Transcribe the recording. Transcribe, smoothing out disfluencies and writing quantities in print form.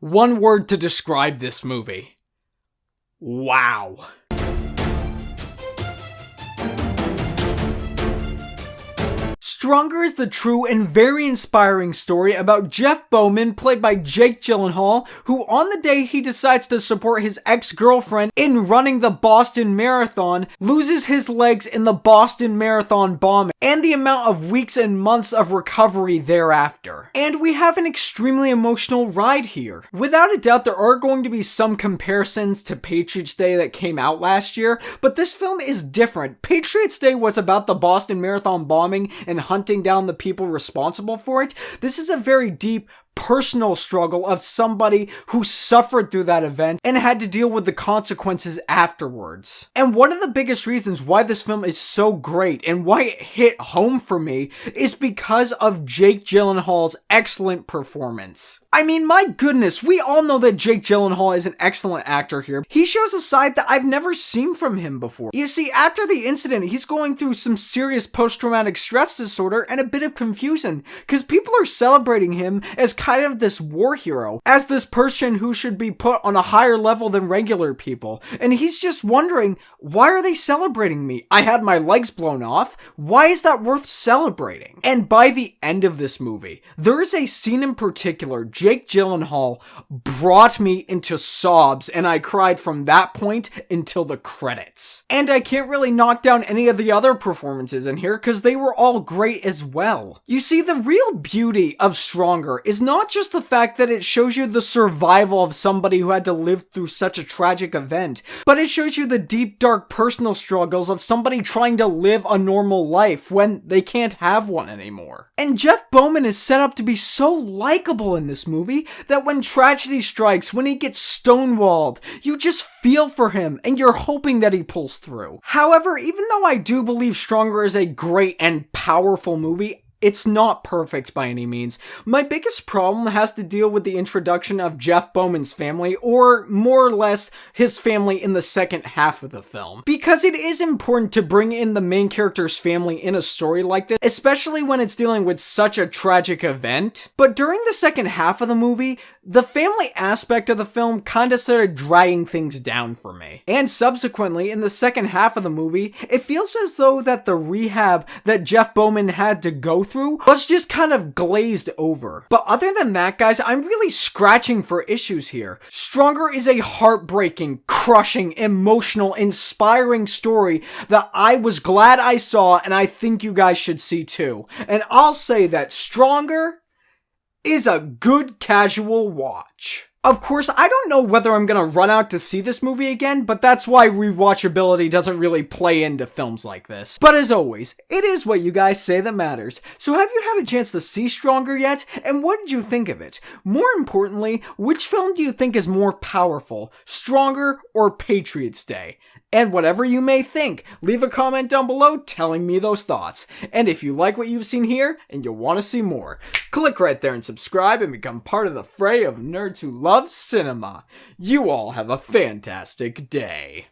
One word to describe this movie. Wow. Stronger is the true and very inspiring story about Jeff Bauman, played by Jake Gyllenhaal, who on the day he decides to support his ex-girlfriend in running the Boston Marathon, loses his legs in the Boston Marathon bombing, and the amount of weeks and months of recovery thereafter. And we have an extremely emotional ride here. Without a doubt, there are going to be some comparisons to Patriots Day that came out last year, but this film is different. Patriots Day was about the Boston Marathon bombing and hunting down the people responsible for it. This is a very deep personal struggle of somebody who suffered through that event and had to deal with the consequences afterwards. And one of the biggest reasons why this film is so great and why it hit home for me is because of Jake Gyllenhaal's excellent performance. I mean, my goodness, we all know that Jake Gyllenhaal is an excellent actor here. He shows a side that I've never seen from him before. You see, after the incident, he's going through some serious post-traumatic stress disorder and a bit of confusion, because people are celebrating him as kind of this war hero, as this person who should be put on a higher level than regular people. And he's just wondering, why are they celebrating me? I had my legs blown off. Why is that worth celebrating? And by the end of this movie, there is a scene in particular, Jake Gyllenhaal brought me into sobs, and I cried from that point until the credits. And I can't really knock down any of the other performances in here because they were all great as well. You see, the real beauty of Stronger is not just the fact that it shows you the survival of somebody who had to live through such a tragic event, but it shows you the deep, dark personal struggles of somebody trying to live a normal life when they can't have one anymore. And Jeff Bauman is set up to be so likable in this movie that when tragedy strikes, when he gets stonewalled, you just feel for him and you're hoping that he pulls through. However, even though I do believe Stronger is a great and powerful movie, it's not perfect by any means. My biggest problem has to deal with the introduction of Jeff Bauman's family, or more or less his family in the second half of the film. Because it is important to bring in the main character's family in a story like this, especially when it's dealing with such a tragic event. But during the second half of the movie, the family aspect of the film kinda started dragging things down for me. And subsequently, in the second half of the movie, it feels as though that the rehab that Jeff Bauman had to go through was just kind of glazed over. But other than that, guys, I'm really scratching for issues here. Stronger is a heartbreaking, crushing, emotional, inspiring story that I was glad I saw, and I think you guys should see too. And I'll say that Stronger is a good casual watch. Of course, I don't know whether I'm gonna run out to see this movie again, but that's why rewatchability doesn't really play into films like this. But as always, it is what you guys say that matters. So have you had a chance to see Stronger yet? And what did you think of it? More importantly, which film do you think is more powerful, Stronger or Patriots Day? And whatever you may think, leave a comment down below telling me those thoughts. And if you like what you've seen here and you want to see more, click right there and subscribe and become part of the fray of nerds who love cinema. You all have a fantastic day.